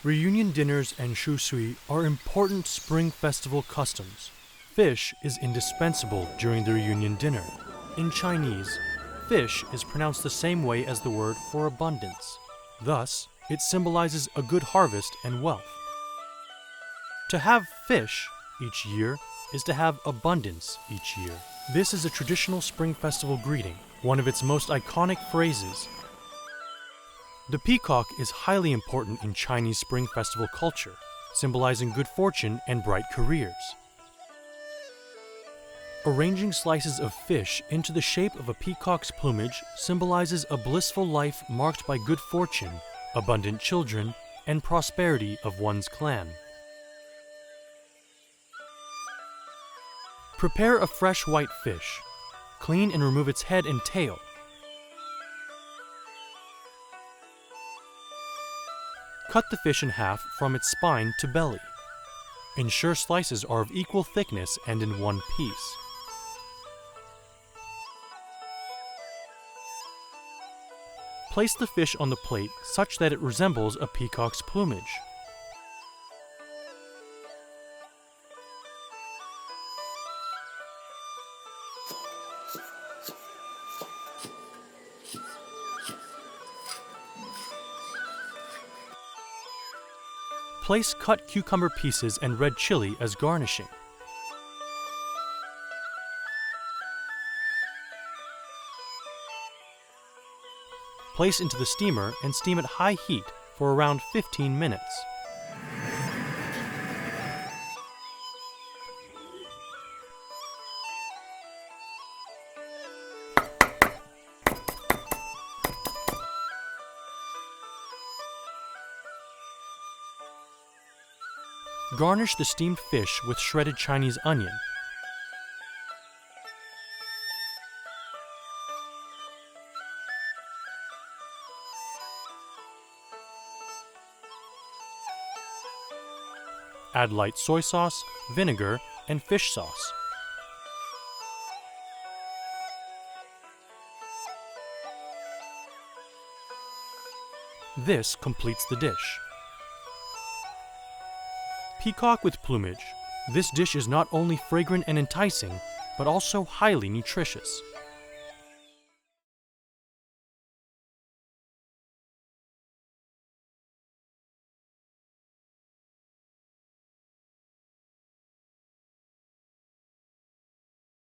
Reunion dinners and shusui are important spring festival customs. Fish is indispensable during the reunion dinner. In Chinese, fish is pronounced the same way as the word for abundance. Thus, it symbolizes a good harvest and wealth. To have fish each year is to have abundance each year. This is a traditional spring festival greeting, one of its most iconic phrases. The peacock is highly important in Chinese spring festival culture, symbolizing good fortune and bright careers. Arranging slices of fish into the shape of a peacock's plumage symbolizes a blissful life marked by good fortune, abundant children, and prosperity of one's clan. Prepare a fresh white fish. Clean and remove its head and tail. Cut the fish in half from its spine to belly. Ensure slices are of equal thickness and in one piece. Place the fish on the plate such that it resembles a peacock's plumage. Place cut cucumber pieces and red chili as garnishing. Place into the steamer and steam at high heat for around 15 minutes. Garnish the steamed fish with shredded Chinese onion. Add light soy sauce, vinegar, and fish sauce. This completes the dish. Peacock with plumage. This dish is not only fragrant and enticing, but also highly nutritious.